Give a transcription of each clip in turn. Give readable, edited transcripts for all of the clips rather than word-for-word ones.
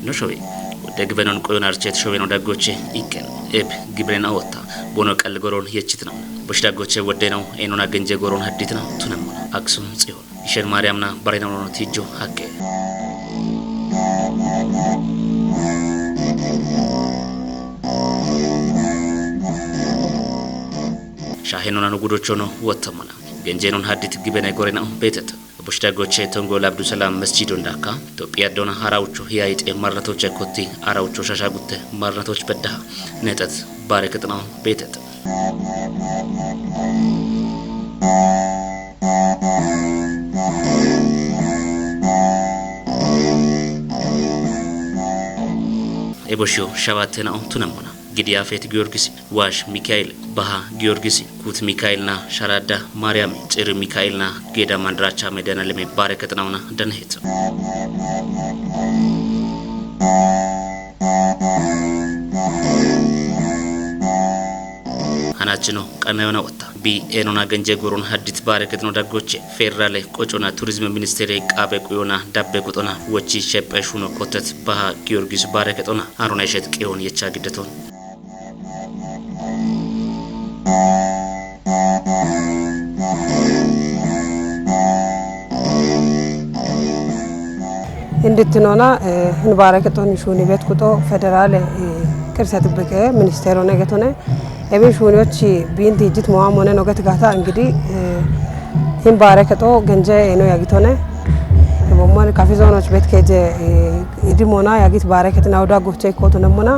Avenyo showe ደግበነን ቆዮን አርቼት ሾዌ ነው ዳጎቼ ይከን ኤብ ግብሬና ወጣ ቦኖ ቀል ጎሮን የችት ነው በሽዳጎቼ ወደ ነው ኤኖና ገንጀ ጎሮን ሀዲት ነው ቱነም አክሱም ጽዮን ይሸን ማርያምና ባሬናው ነው ትጆ ሀቀ ሻሄኖና ንጉዶቾ ነው ወተመና ገንጀኖን ሀዲት ግበና ጎሬናው ቤተት በሽዳጎቼ ተንጎል አብዱ ሰላም መስጂድ እንዳካ ኢትዮጵያ ዶና አራውቾ ያይጤ ማርነቶች ኮቲ አራውቾ ሻሻጉተ ማርነቶች በዳህ ነጠት ባረከጥናው ቤተት ኤቦሽዮ ሻባተናው ቱነሞና ጊዲያ ፌት ጊዮርጊስ ዋሽ ሚካኤል ባሃ ጊዮርጊስ ኩት ሚካኤልና ሻራዳ ማርያም ጭር ሚካኤልና ጌዳ ማንድራቻ መዳና ለሜ ባረከጥናውና ደነሄት አናችኖ ቀናዮና ወጣ ቢ ኤኖና ገንጀ ጎሮን ሀዲት ባረከት ነው ዳጎቼ ፌደራል ቆጮና ቱሪዝም ሚኒስቴር ቃበ ቆዮና ዳበ ቆጦና ወጪ ሸጳሹ ነው ኮተት ባሃ ጊዮርጊስ ባረከቶና አሮና ይሸት ቄውን የቻ ግደቶን እንድትኖና እንባረከቶን ሹኒ ቤት ቁጦ ፌደራል ቅርሰት ጥበቃ ሚኒስቴር ሆነ ገቶነ ኤቤሹኒዎች ቢንት ይጅት ሞአም ሆነ ነው ገትጋታ እንግዲህ እንባረከቶ ገንጀ ነው ያጊቶነ በሞን ካፌ ዞኖች ቤት ከጀ ኢዲሞና ያጊት ባረከትና ወዳ ጎቼ ኮቱ ነሞና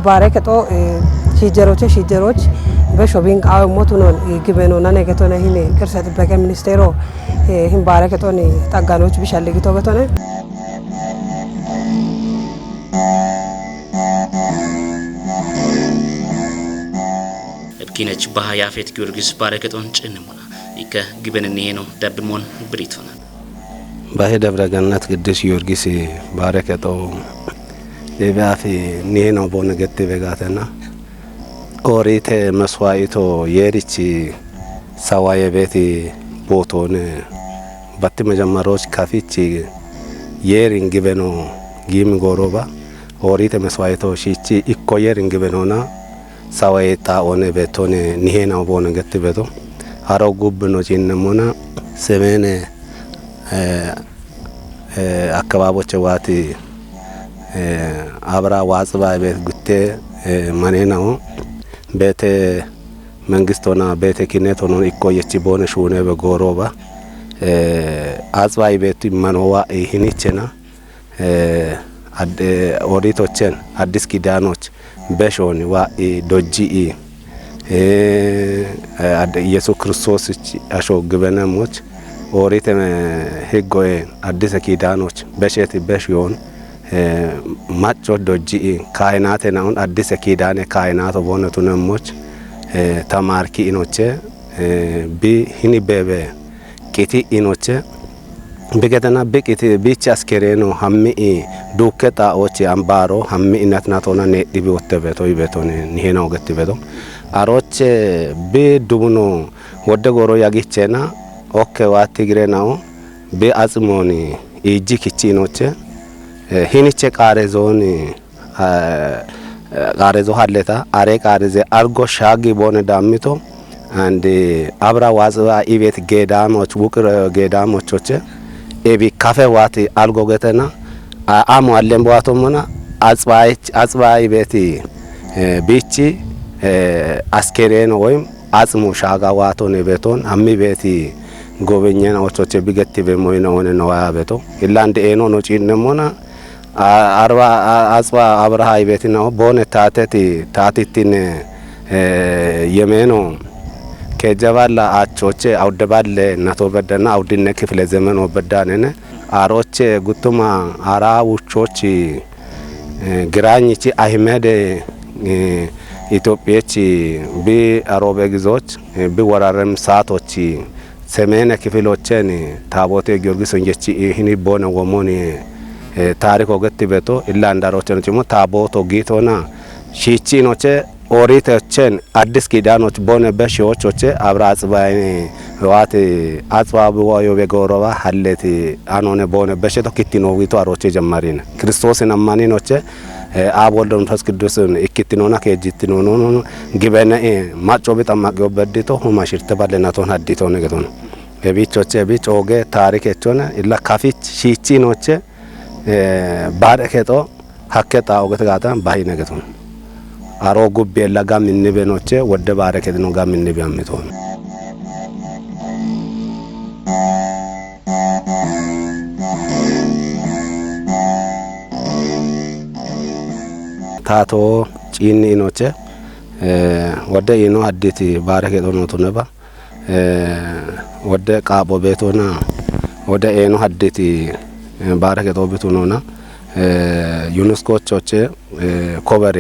ባረከቶ ሺጀሮች በሾቢንግ አው ሞቱ ነው ግበኖና ነገቶነ ይሄ ቅርሰት ጥበቃ ሚኒስቴሩ እንባረከቶን ታጋኖች ቢሻለጊቶ ገቶነ ኪነች ባሃያ ፌት ጊዮርጊስ ባረከቶን ጭንሙና ይከ ግበንኔ ነው ዳብሞን ብሪቶና ባሄ ደብረገነት ቅዱስ ጊዮርጊስ ባረከቶ ለባፊ ኔ ነው ቦነገት በጋተና ኦሪቴ መስዋዕቶ የሪቺ ሰዋየ ቤት ቦቶን ባት መጀመሮች ካፊቺ የሪን ግበኖ ጊም ጎሮባ ኦሪቴ መስዋዕቶ ሺቺ ኢኮየሪን ግበኖና ሳዋይታ ኦነ ቤቶን ኒሄናው ቦነገት ቤቶ አራው ጉብ ነው ጂነሞና ሰሜን አካባቢዎች ዋቲ አብራ ዋጽባ ቤት ጉቴ ማኔናው ቤተ መንግስቶና ቤተ ኪኔት ሆኖ ኢኮየቺ ቦነ ሹኔ በጎሮባ አጽባይ ቤት ማኖዋ ይህኒችና ኦዲቶችን አዲስ ኪዳኖች በሾን ዋ ዶጂ ኢየሱስ ክርስቶስ አሾ ግበነሞች ኦሪት ህጎዬ አዲስ ኪዳኖች በሸት በሽዮን ማጮ ዶጂ ካይናቴ ነው አዲስ ኪዳኔ ካይናቶ ቦነቱ ነሞች ተማርኪ ኢኖቼ ቢ ሂኒ ቤቤ ቂቲ ኢኖቼ በገደና በቂቲ ቢቻ አስከሬኖ ሀሚ ዱከታ ኦቼ አምባሮ ሀሚ እናትናቶና ነዲቢ ወተበቶ ይበቶን ኒሄናው ገትበቶ አሮቼ በዱብኖ ወደ ጎሮ ያጊቼና ኦኬ ዋት ግሬናው በአጽሞኒ ኢጂ ኪቺኖቼ ሂኒቼ ቃሬዞን ቃሬዞ ሀለታ አሬ ቃሬዘ አርጎ ሻጊ ቦነ ዳሚቶ አንድ አብራ ዋጽባ ኢቤት ጌዳሞች ውቅር ጌዳሞቾቼ ኤቢ ካፌ ዋት አልጎ ገተና አሙ አለም ቦአቶሞና አጽባይ ቤት ቢቺ አስከሬን ወይም አጽሙ ሻጋ ዋቶን ቤቶን አሚ ቤት ጎበኘና ወቾቼ ቢገት በሞይና ሆነ ነው ያበቶ ኢላንድ ኤኖ ነው ጪነሞና አርባ አጽባ አብርሃ ቤት ነው ቦነ ታቲቲን የሜኖ ከጀባላ አቾቼ አውደባለ ናቶ በደና አውድነ ክፍለ ዘመን ወበዳነነ አሮቼ ጉቱማ አራ ውቾች ግራኝቺ አህመድ ኢትዮጵያቺ ቢ አሮበ ግዞች ቢ ወራረም ሳቶች ሰሜነ ክፍሎችን ታቦቴ ጊዮርጊስ እንጀቺ ይህኒ ቦነ ወሞኒ ታሪክ ወገት ቤቶ ኢላ አንዳሮቸን ጭሞ ታቦቶ ጊቶና ሺቺኖቼ ኦሪቶችን አዲስ ኪዳኖች ቦነ በሺዎቾች አብራ አጽባይ ዋት አጽባቡ ወዮ በጎሮባ ሐለት አኖነ ቦነ በሸቶ ኪቲኖዊቶ አሮቼ ጀማሪነ ክርስቶስን አማኒኖች አብ ወልድ መንፈስ ቅዱስን እክቲኖና ከጅቲኖኖ ግበነ ማጮ በጣማቀው በዲቶ ሁማሽርተ ባለናቶን ሀዲቶ ነገቶ ነው በቢቾቼ ቢቾገ ታሪከቾነ ኢላ ካፊች ሺቺኖች ባረከቶ ሀከታ ኦገተ ጋታ ባይ ነገቶ ነው አሮ ጉብ የለጋም እንበኖቼ ወደ ባረከት ነው ጋም እንበያምቶ ነው ታቶ ጪኒ ኖቼ ወደ ኢኖ አዲት ባረከት ነው ተነባ ወደ ቃቦ ቤቶና ወደ ኤኖ አዲት ባረከት ቤቱ ነውና ዩኔስኮቾች ኮቨር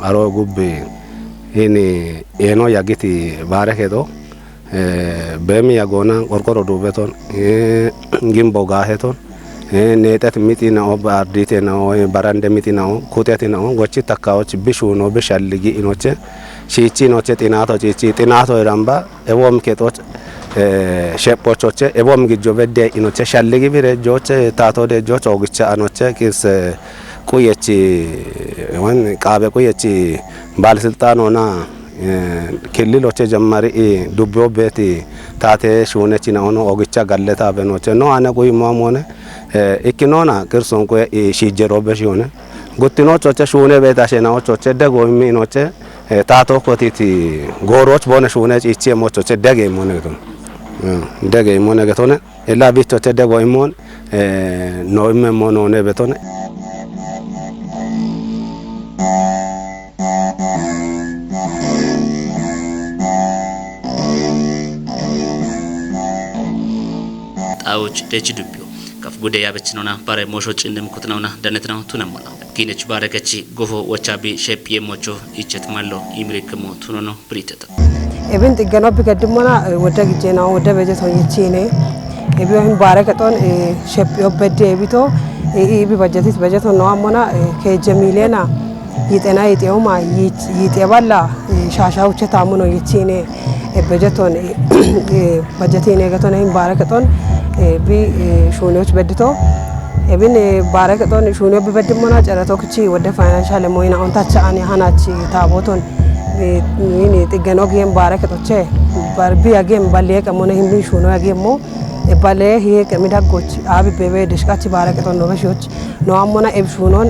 አሮ ጉብ ኢኒ ኤኖ ያጊት ባረከቶ በሚ ያጎና ቆርቆሮ ዱቤቶን ግምቦ ጋሄቶን ኔጠት ሚጢና ባርዲቴና ወይ ባራንደ ሚጢና ኩቴቴና ወጪ ተካዎች ቢሹኖ በሻልጊ ኢኖቼ ሺቺ ኖቼ ጢናቶ ቺቺ ጢናቶ ራምባ ኤቦም ኬቶች ሸፖቾቼ ኤቦም ግጆ በደ ኢኖቼ ሻልጊ ቢረጆች ታቶ ደጆች ኦግቻ አኖቼ ኪስ ቁየቺ ወን ቃበ ቁየቺ ባለስልጣኖና ክልሎቼ ጀማሪ ዱቦ ቤት ታቴ ሹነቺ ነው ኦግቻ ጋለታ በኖቼ ነው አነ ቆይ ማሞነ ኢኪኖና ቅርሶን ቆይ ሺጀሮ በሽሆነ ጉቲኖቾቼ ሹነ ቤታሸናዎቾቼ ደጎሚ ኖቼ ታቶ ኮቲቲ ጎሮች ቦነ ሹነ ጪቼ ሞቾቼ ደገሞ ነገቶ ደገሞ ነገቶነ ኤላ ቢቾቼ ደጎይሞን ኖይመ ሞኖነ በቶነ ጣውጭ ደች ዱቢዮ ከፍ ጉደ ያበችነውና ባረ ሞሾጭ እንደምኩትነውና ደነትናው ቱነሞና ኪነች ባረከቺ ጎፎ ወቻቢ ሼፕ የሞቾ ይቸት ማሎ ይምሪክሞ ቱኖ ብሪተታ ኤብን ጥገናው ቢቀድሞና ወደ ግጄናው ወደ በጀቶን ይቺኔ ኤቢዮን ባረከቶን ሼፕ የበደ ኤቢቶ ኢቢ በጀቶን ነው አሞና ከጀሚሌና ይጤና ይጤውማ ይጤባላ ሻሻውቸ ታሙኖ ይቺኔ በጀቶን በጀቴኔ ገቶን ባረከቶን ቢ ሹኔዎች በድቶ ኤብን ባረከቶን ሹኔው ቢበድሞና ጨረቶክቺ ወደ ፋይናንሻል ሞይና ኦንታቻ አኒ ሃናቺ ታቦቶን ኒ ጥገናው ጌም ባረከቶቼ ባርቢ ያጌም ባለቀ ሞነ ሂም ሹኖ ያጌሞ ባለ ይሄ ከሚዳጎች አብ በበ ደሽቃቺ ባረከቶን ነው በሺዎች ነው አሞና ኤብ ሹኖን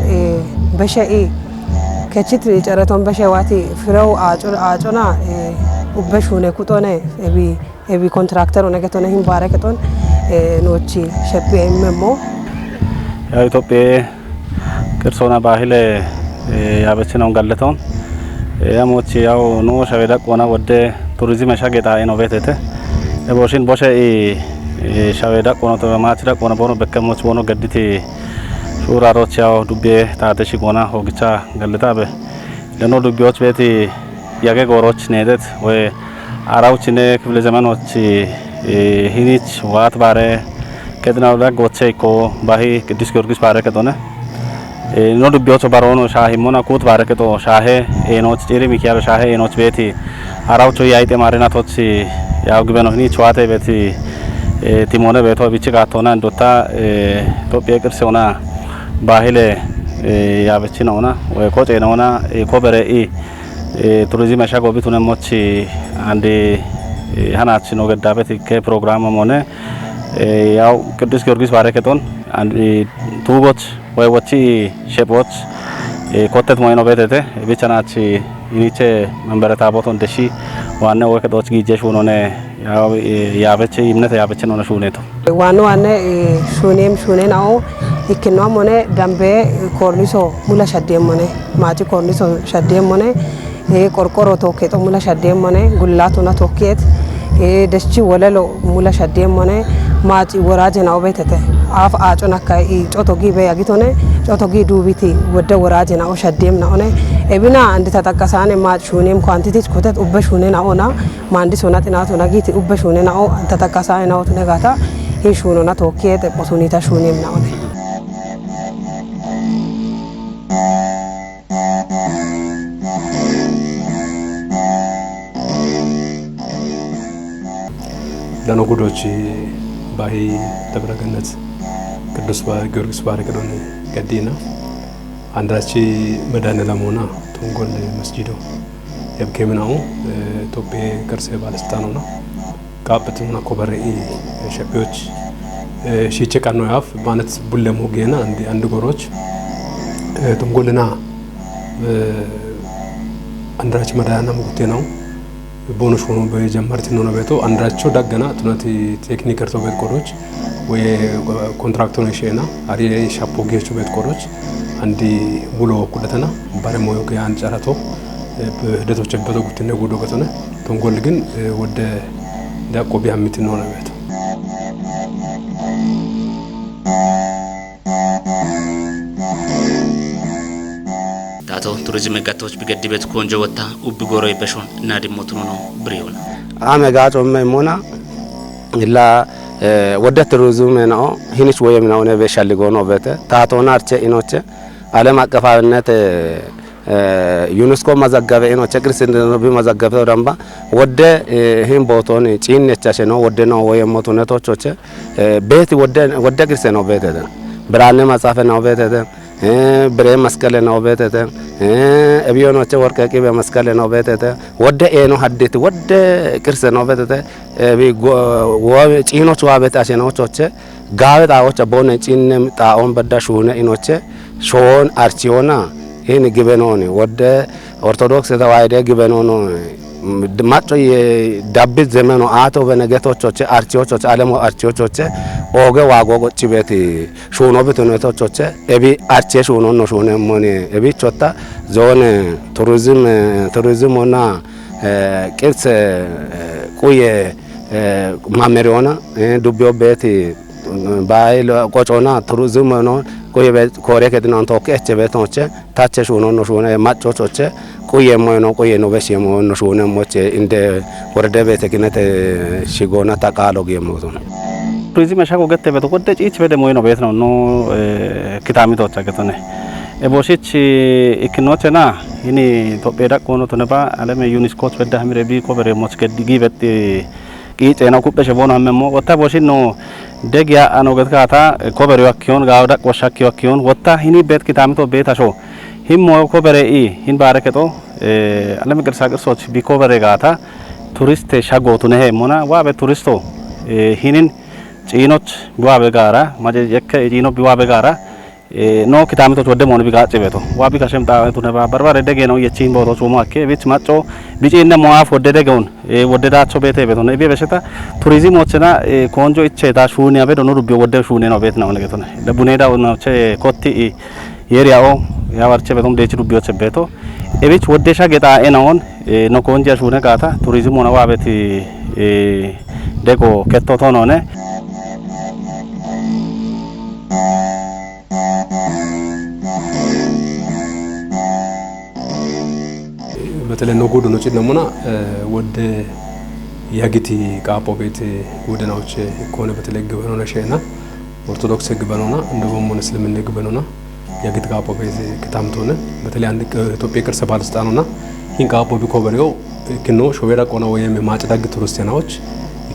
በሸኢ ከቺት ጨረቶን በሸዋቲ ፍረው አጮና በሹኔ ኩጦነ ኤቢ ኮንትራክተር ነገቶነ ሂም ባረከቶን ኖቺ ሸፕ ኤምሞ ኢትዮጵያ ቅርሶና ባህል ያበችነው ጋለታውን ያሞቺ ያው ኖ ሸበዳ ቆና ወደ ቱሪዝም ሻገጣ ነው ቤተተ እቦሽን ቦሸ ሸበዳ ቆና ተማችዳ ቆና ቦኖ በከሞች ቦኖ ገድቲ ሹራሮች ያው ዱቤ ታተሽ ቆና ሆግቻ ጋለታ በ ለኖ ዱቤዎች ቤት ያገ ጎሮች ነደት ወይ አራውችኔ ክፍለ ዘመኖች ሂኒች ዋት ባረ ከድናው ዳጎቼኮ ባሂ ቅዱስ ጊዮርጊስ ባረከቶነ ኖ ዱቢዮች ባሮኖ ሻሂ ሞና ኩት ባረከቶ ሻሄ ኤኖች ጭሪ ሚካኤል ሻሄ ኤኖች ቤቲ አራውቾ ያይጤ ማሪናቶች ያው ግበኖ ሂኒች ዋቴ ቤቲ ቲሞነ ቤቶ ቢቺ ጋቶና እንዶታ ኢትዮጵያ ቅርስ ሆና ባህል ያበቺ ነውና ወይ ኮጤ ነውና ኮበረ ቱሪዝም ያሻጎቢቱነ ሞች አንዴ ሃናች ነው ገዳበት ከፕሮግራም ሆነ ያው ቅዱስ ጊዮርጊስ ባረከቶን ቱቦች ወይ ወጪ ሼፖች ኮተት ሞይኖ ቤተተ ቢቻናች ይኒቼ መንበረታ ቦቶን ደሺ ዋና ወከዶች ጊጄሽ ሆኖነ ያው ያበቼ ይምነት ያበቼ ነው ሹኔቶ ዋና ሹኔናው ይክናም ሆነ ዳምቤ ኮርኒሶ ሙላ ሸዴም ሆነ ማጪ ኮርኒሶ ሸዴም ሆነ ቆርቆሮ ቶኬቶ ሙላ ሸዴም ሆነ ጉላቱና ቶኬት ደስቺ ወለሎ ሙላ ሸዴም ሆነ ማጪ ወራጀ ነው ቤተተ አፍ አጮና ካይ ጮቶጊ በያጊቶነ ጮቶጊ ዱቢቲ ወደ ወራጀ ነው ሸዴም ነው ኤቢና አንድ ተጠቀሳኔ ማጭ ሹኔም ኳንቲቲስ ኮተት ኡበሹኔ ናኦና ማንዲስ ሆና ጥናቱ ነጊቲ ኡበሹኔ ናኦ ተጠቀሳኔ ናኦ ተነጋታ ሹኖና ቶኬት ቆሱኒታ ሹኔም ነው ለነጉዶች ባሂ ደብረገነት ቅዱስ ጊዮርጊስ ባረቀዶን ገዲና አንዳች መዳነ ለሞና ቶንጎል መስጂዶ የብከምናው ኢትዮጵያ ቅርስ ባለስልጣኑና ቃበቱና ኮበሬ ሸቢዎች ሺቸቃኖ ያፍ ማለት ቡለሙ ገና አንድ ጎሮች ቶንጎልና አንዳች መዳና ሙቴ ነው ቦኖሽ ሆኖ በጀመርት ነው ቤቶ አንዳቸው ዳገና ቱናቲ ቴክኒክ እርቶ ቤት ቆሮች ወይ ኮንትራክተር ነሽና አሪ ሻፖ ጌቹ ቤት ቆሮች አንዲ ሙሉ ወቁደተና ባረሞ ያን ጨራቶ በህደቶች በተጉት ነው ጉዶ ገተነ ቶንጎል ግን ወደ ዳቆ ቢያምት ነው ቤቶ ታቶ ቱሪዝም ጋቶች ቢገድበት ኮንጆ ወጣ ኡብ ጎሮይ በሾን እና ዲሞት ነው ብሪውን አመጋጮ መሞና ኢላ ወደ ቱሪዝም ነው ሂንች ወይም ነው በሻልጎ ነው በተ ታቶና አርቸ ኢኖቸ ዓለም አቀፋዊነት ዩኔስኮ መዘገበ ኢኖቸ ቅርስ እንደነብ መዘገበው ደምባ ወደ ሂን ቦቶን ጪነቻሸ ነው ወደ ነው ወይም ሞቶነቶቾቸ ቤት ወደ ቅርስ ነው ቤተ ብራነ መጻፈ ነው ቤተ ብሬ መስቀል ነው ቤተተ እቢዮኖቸ ወርቀቂ በመስቀል ነው ቤተተ ወደ ኤኖ ሀዲት ወደ ቅርስ ነው ቤተተ ጪኖች ዋበታሽ ነው ቾቸ ጋበታዎች ቦነ ጪንም ጣኦን በዳሹነ ኢኖቸ ሾን አርቺዮና ይሄን ግበኖን ወደ ኦርቶዶክስ ተዋይደ ግበኖን ማጮ የዳብት ዘመኑ አቶ በነገቶቾች አርቺዎቾች ዓለም አርቺዎቾች ኦገ ዋጎ ቆጭ ቤት ሹኖ በተነቶቾች እቢ አርቺ ሹኖ ነው ሹነ ሞኔ እቢ ቾታ ዞን ቱሪዝምና ቅርስ ቁየ ማመሪዮና ዱቢዮ ቤት ባይል ቆጮና ቱሪዝም ነው ቁየ ቤት ኮሬ ከድናን ተወከቸ ቤቶች ታቸ ሹኖ ነው ሹነ ማጮቾች ቁየ ነው ቁየ ነው በሽ ነው ሹነ ሞቼ እንደ ወረደ ቤተ ክህነት ሽጎና ተቃሎ ገሞቶ ቱሪዝም ሻቆ ገተ ቤት ወደ ጪች በደ ሞይ ነው ቤት ነው ኖ ኪታሚቶች አገተነ ኤቦሽች ኢክኖቸና ይኒ ኢትዮጵያ ዳቆኖ ተነባ ዓለም ዩኔስኮች በዳ ሀሚረ ቢ ኮበሬ ሞች ገዲጊ በት ቂጭ ነው ኩበሽ ቦና መሞ ወታ ቦሽን ነው ደጊያ አኖ ገትካታ ኮበሬ ወኪዮን ጋውዳ ቆሻኪ ወኪዮን ወታ ይኒ ቤት ኪታሚቶ ቤት አሾ ሂሞ ኮበሬ ሂን ባረከቶ ዓለም ቅርሳ ቅርሶች ቢ ኮበሬ ጋታ ቱሪስት ሻጎቱ ነሄ ሞና ዋበ ቱሪስቶ ሂንን ጪኖች ቢዋበ ጋራ ማጀ የከ ጪኖ ቢዋበ ጋራ ኖ ኪታሚቶች ወደ ሞን ቢጋጭ ቤቶ ዋቢ ከሸምጣ ነባ በርባረ ደገ ነው የቺን ቦታዎች ሞአከ ቤት ማጮ ቢጪነ ሞአፍ ወደ ደገውን ወደዳቸው ቤት ቤቶ ነው ቤ በሽታ ቱሪዝሞችና ኮንጆ እቼታ ሹኒ አበዶ ነው ዱብ ወደ ሹኒ ነው ቤት ነው ለገቶ ነው ለቡኔዳ ነው ቸ ኮቲ የሪያኦ ያወርቸ ቤቶም ደች ዱቢዎች ቤቶ ኤቢች ወደሻ ጌታ ኤናውን ነው ኮንጆ ሹነ ጋታ ቱሪዝም ነው ዋቤት ደቆ ከቶቶ ነው ነ በተለይ ነው ጎዶ ነው ጭነሙና ወደ ያግቲ ቃፖ ቤት ጎደናዎች ኮነ በተለይ ግበኖና ሸና ኦርቶዶክስ ግበኖና እንደውም ሙስሊም ግበኖና ያግቲ ቃፖ ቤት ከታምቶነ በተለይ አንድ ኢትዮጵያ ቅርስ ባለስልጣኑና ይን ቃፖ ቢኮበሪው ክኖ ሾቤራ ቆና ወይም ማጭዳግ ቱሪስቶናዎች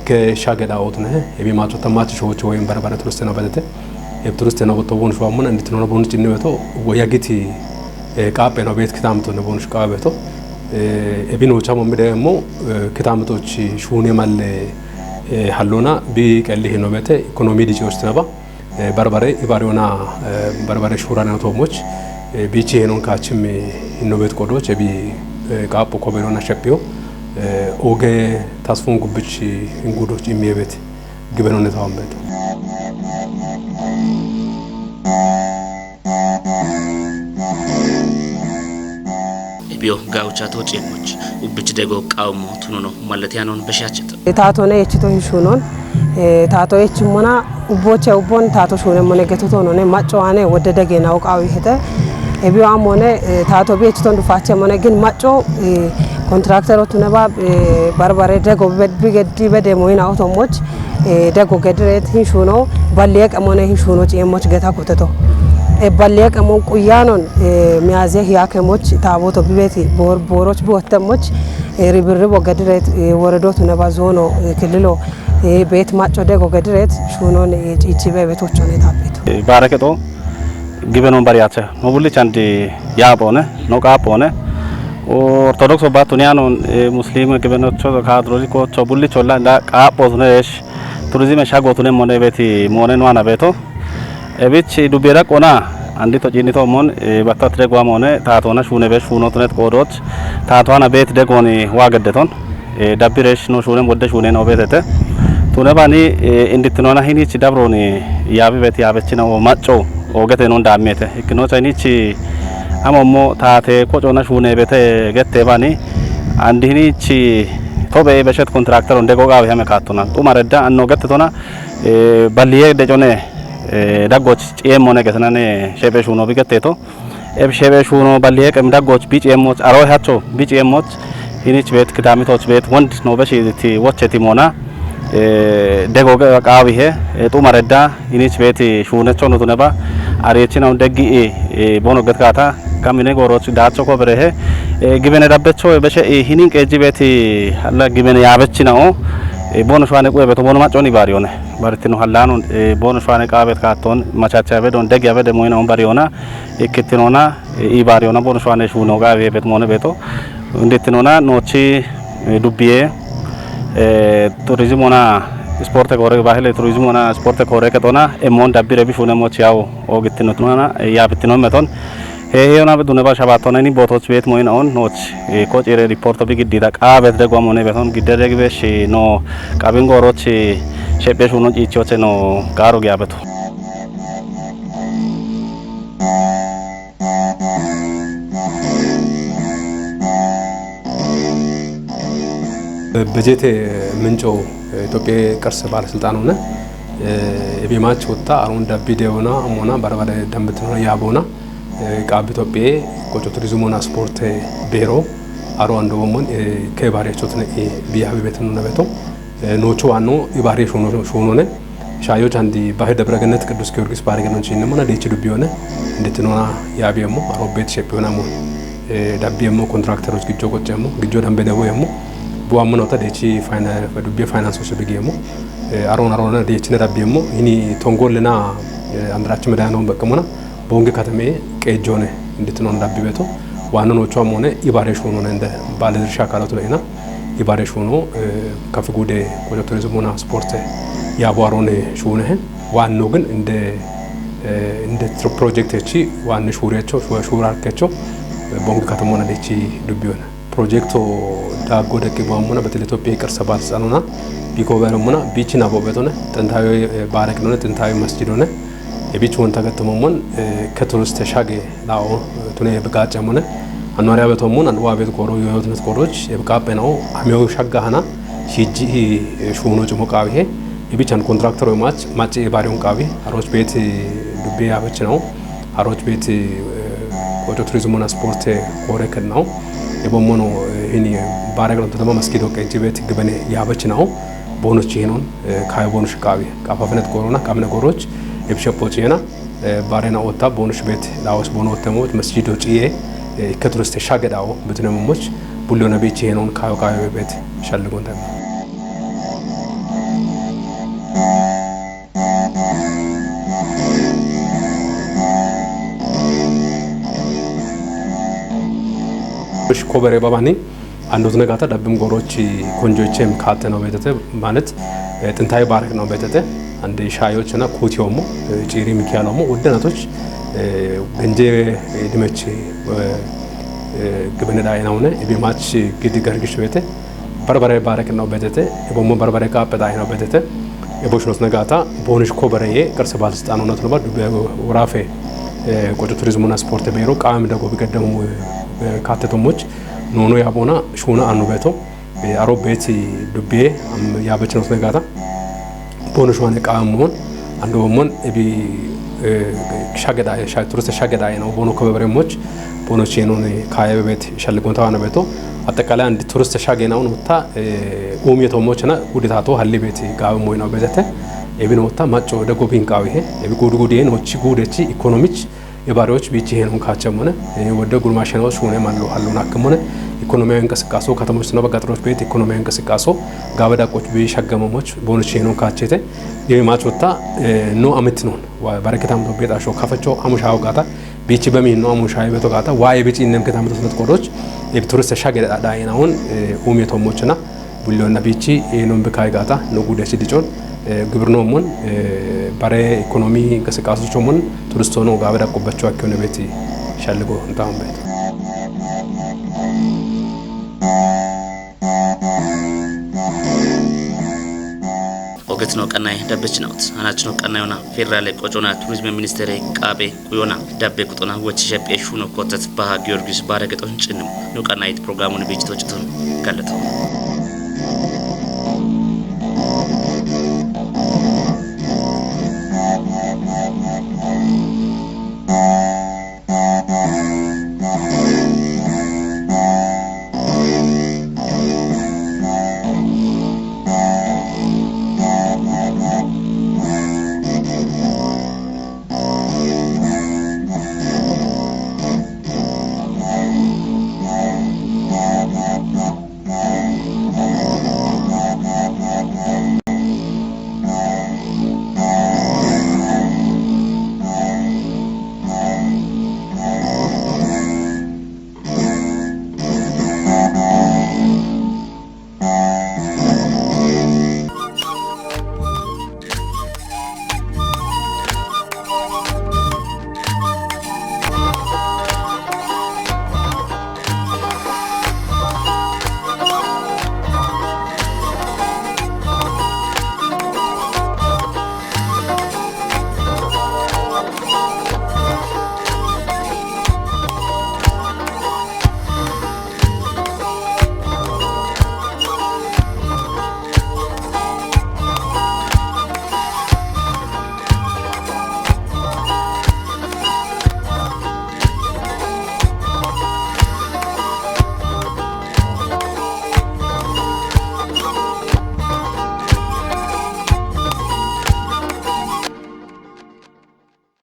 ከሻገዳውት ነው የቢማጮ ተማች ሾዎች ወይም በርባራ ቱሪስቶና በተተ የቱሪስቶና ወጥቶን ሾአሙና እንድትኖር ቦን ጭነበቶ ወያግቲ ቃጴ ነው ቤት ከታምቶነ ቦን ቃቤቶ እቢኖቻ መምደሞ ከታምቶች ሹኔ ማለ ሀሎና ቢቀልህ ነው በተ ኢኮኖሚ ዲጂዎች ተባ በርበሬ ኢባሪዮና በርበሬ ሹራና ቶሞች ቢቺ ሄኖን ካችም ኢኖቤት ቆዶች ቢ ቃፖ ኮበሮና ሸፒዮ ኦገ ታስፎን ጉብች እንጉዶች የሚየበት ግበኖነ ታውምበት ቢዮ ጋውቻ ተወጪሞች ውብች ደጎ ቃውሞ ቱኖ ነው ማለት ያነውን በሻችት ታቶነ የችቶ ሹኖን ታቶ የችሞና ውቦቼ ውቦን ታቶ ሹነ ሞነገቶቶ ነው ማጮዋኔ ወደ ደገናው ቃው ይሄተ እቢዋም ሆነ ታቶ ቤችቶን ዱፋቸ ሞነ ግን ማጮ ኮንትራክተሮቱ ነባ በርበሬ ደጎ ቢገዲ በደሞይና አውቶሞች ደጎ ገድሬት ሂሹኖ ባሊየቅ ሞነ ሂሹኖ ጭሞች ገታ ኮተቶ ባለቀሞን ቁያኖን ሚያዚያ ያከሞች ታቦቶ ቢቤት ቦሮች ቦተሞች ሪብርብ ወገድረት ወረዶቱ ነባዞኖ ክልሎ ቤት ማጮ ደጎ ገድረት ሹኖን ጪጪ በቤቶች ሆነ ታቤቱ ባረከቶ ግበኖን ባሪያቸ ኖቡልች አንድ ያቦነ ኖቃቦነ ኦርቶዶክስ ባቱኒያኖን ሙስሊም ግበኖቾ ካቶሊኮ ቾቡልች ወላ ቃቦቱነሽ ቱሪዝም ሻጎቱነ ሞነ ቤቲ ሞነ ነዋና ቤቶ እብች ዱቤራ ቆና አንዲ ቶጂኒቶ ሞን ባታት ደጓ ሞነ ታቶና ሹነ ቤት ሹኖትነት ቆዶች ታቷና ቤት ደጎኒ ዋገደቶን ዳቢሬሽ ኖ ሹነም ወደ ሹነ ነው ቤተተ ቱነባኒ እንድትኖና ሂኒች ዳብሮኒ ያቢ ቤት ያበች ነው ማጮ ኦገተ ነው እንዳሜተ እክኖ ቻይኒች አሞሞ ታቴ ቆጮና ሹነ ቤተ ገተ ባኒ አንዲ ሂኒች ቶበ በሸት ኮንትራክተር እንደጎጋው ያመካቱና ጡማረዳ አኖ ገተቶና ባሊየ ደጆነ ዳጎች ጪኤም ሆነ ገተናኔ ሸበሹ ነው ቢገተቶ ኤብ ሸበሹ ነው ባሊየ ቀም ዳጎች ቢጪኤሞች አሮሃቾ ቢጪኤሞች ሂኒች ቤት ክዳሚቶች ቤት ወንድ ነው በሺቲ ወቸቲ ሞና ደጎገ ቃቢሄ ጡማረዳ ሂኒች ቤት ሹነቾ ነው ተነባ አሬቺ ነው ደጊ ቦኖ ገትካታ ካሚኔ ጎሮች ዳቾ ኮብረሄ ግበነ ዳበቾ በሸ ሂኒን ቀጂ ቤት አላ ግበነ ያበች ነው ቦኖ ሸዋኔ ቆይ ቤት ቦኖ ማጮኒ ባሪዮነ ባርቲኖ ሀላኑ ቦኖ ሸዋኔ ቃቤት ካቶን ማቻቻ ቤዶን ደግ ያበደ ሞይናውን ባሪዮና እክትኖና ኢ ባሪዮና ቦኖ ሸዋኔ ሹኖ ጋቤ ቤት ሞነ ቤቶ እንዴትኖና ኖቺ ዱቢዬ ቱሪዝሞና ስፖርት ኮሬ ባህል ቱሪዝሞና ስፖርት ኮሬ ከቶና ኤሞን ዳቢረ ቢሹነ ሞች ያው ኦግትኖና ያብትኖ መቶን ሄዮና በዱነ ባሻባቶናኒ ቦቶች ቤት ሞይናውን ኖች ኮጭሬ ሪፖርት ቢግዲዳ ቃቤት ደጓ ሞነ ቤቶን ግደረግ በሽ ኖ ቃቢንጎሮች ሸፔሹ ኖ ጪቾች ኖ ጋሩ ያበቱ በጀቴ ምንጮ ኢትዮጵያ ቅርስ ባለስልጣን ሆነ የቤማች ወጣ አሁን ዳቢዴውና አሞና ባረባለ ደምትኖ ያቦና ቃብ ኢትዮጵያ ቆጮ ቱሪዝሙና ስፖርት ቢሮ አሮ አንዶ ወሞን ከባሪያቾት ነው ቢያብ ቤት ነው ነበቶ ኖቹ ዋኖ ይባሪ ሾኖነ ሻዮች አንዲ ባህር ደብረገነት ቅዱስ ጊዮርጊስ ባሪገኖች እንመና ዲች ዱብ ቢሆነ እንድትኖና ያቢየሞ አሮ ቤት ሼፕ ሆናሞ ዳቢየሞ ኮንትራክተሮች ግጆ ቆጨሞ ግጆ ደንበደው የሞ ቡአሙና ተደቺ ፋይናል ዱብ ፋይናንሶች ቢገየሞ አሮና ዲች ነዳቢየሞ ይኒ ቶንጎልና አንድራች መዳናውን በቀሞና ቦንግ ከተሜ ቀጆነ እንድትኖን ዳቢ ቤቶ ዋናኖቹም ሆነ ይባሬሽ ሆኖ እንደ ባለድርሻ አካላት ላይና ይባሬሽ ሆኖ ከፍ ጉዴ ቆጮ ቱሪዝሙና ስፖርት ያቧሮነ ሹነህ ዋናው ግን እንደ ፕሮጀክት እቺ ዋና ሹሪያቸው ሹራርካቸው ቦንግ ከተሞና ደቺ ዱቢዮና ፕሮጀክቱ ዳጎ ደቂ ባሙና በኢትዮጵያ ቅርስ ባለስልጣንና ቢኮበረሙና ቢችና ቦበቶነ ጥንታዊ ባረክ ነው ጥንታዊ መስጂድ ሆነ የቢች ወን ተገተመሞን ከቱሪስት ተሻገ ላኦ ቱኔ በቃጨሙነ አኗሪያ በተሙን አንዋ ቤት ቆሮ የወትነት ቆሮች የበቃበ ነው አሚው ሻጋሃና ሺጂ ሹኖ ጭሞቃዊ የቢቻን ኮንትራክተር ማጭ ባሪውን ቃቢ አሮች ቤት ዱቤ ያበች ነው አሮች ቤት ቆጮ ቱሪዝሙና ስፖርት ኮሬከን ነው የቦሞኖ እኒ ባረግሎ ተተማ መስጊዶ ቀጂ ቤት ግበኔ ያበች ነው ቦኖች ይሄኑን ካይቦንሽ ቃቢ ቃፋፍነት ቆሮና ካምነ ቆሮች የብሸፖጪና ባሬና ወጣ ቦኖሽ ቤት ላውስ ቦኖ ተሞት መስጂዶ ጪዬ ከቱሪስት ሻገዳው በትነሞች ቡሎና ቤት ይሄኑን ካዮካዮ ቤት ሸልጎን ተማ ኮበሬ ባባኒ አንዶት ነጋታ ዳብም ጎሮች ኮንጆቼም ካተነው ቤተተ ማለት ጥንታዊ ባረክ ነው ቤተተ አንድ ሻዮችና ኮቲዮሞ ጪሪ ሚካኤሎሞ ወደናቶች ገንጄ ድመች ግብነዳይ ነውነ የቤማች ግድ ገርግሽ ቤተ በርበሬ ባረክ ነው ቤተተ የቦሞ በርበሬ ካበዳይ ነው ቤተተ የቦሽኖት ነጋታ ቦንሽ ኮበሬ ቅርስ ባለስልጣን ነው ተባለ ወራፌ ቆጮ ቱሪዝሙና ስፖርት ቢሮ ቃም ደጎ ቢቀደሙ ካተቶሞች ኖኖ ያቦና ሹና አኑ ቤቶ አሮ ቤት ዱቤ ያበችኖት ነጋታ ቦኖሽ ዋነ ቃምሞን አንዶ ወሞን እቢ ሻገዳ ቱሪስት ሻገዳ ነው ቦኖ ኮበሬሞች ቦኖች የኖን ካየ ቤት ሸልጎን ታዋና ቤቶ አጠቃላይ አንድ ቱሪስት ሻገናውን ወጣ ኡሚቶሞችና ጉዲታቶ ሀሊ ቤት ጋብሞይ ነው በዘተ ኤቢን ወጣ ማጮ ደጎ ቢንቃው ይሄ ኤቢ ጉድ ጉድ ይሄን ወጪ ጉደቺ ኢኮኖሚች የባሪዎች ቢቺ ሄኖን ካቸም ሆነ ወደ ጉርማሸናዎች ሆነ ማሉ አሉና ከመሆነ ኢኮኖሚያዊ እንቅስቃሴ ከተሞች ነው በገጠሮች ቤት ኢኮኖሚያዊ እንቅስቃሴ ጋበዳቆች ቢሸገመሞች ቦኖች ሄኖን ካቸተ የማቾታ ኖ አመት ነው ባረከታም ነው ቤታሾ ካፈቾ አሙሻው ጋታ ቢቺ በሚን ነው አሙሻይ በተጋታ ዋይ ቢቺ እነም ከተማው ተስነት ቆዶች የቱሪስት ሻገር ዳይናውን ኡሜቶሞችና ቡሊዮና ቢቺ ሄኖን በካይ ጋታ ነው ጉደሽ ዲጮን ግብርናውም ባሬ ኢኮኖሚ እንቅስቃሴዎችም ቱሪስት ሆኖ ጋበዳቆባቸው አከነ ቤት ሻልጎ እንታም ቤት ወገት ነው ቀናይ ደብች ነውት አናች ነው ቀናዩና ፌደራል ቆጮና ቱሪዝም ሚኒስቴር ቃቤ ቁዮና ዳቤ ቁጦና ወጭ ሸጴሹ ነው ኮተት ባህ ጊዮርጊስ ባረገጦን ጭንም ነው ቀናይት ፕሮግራሙን ቢጭቶጭቱን ጋለተው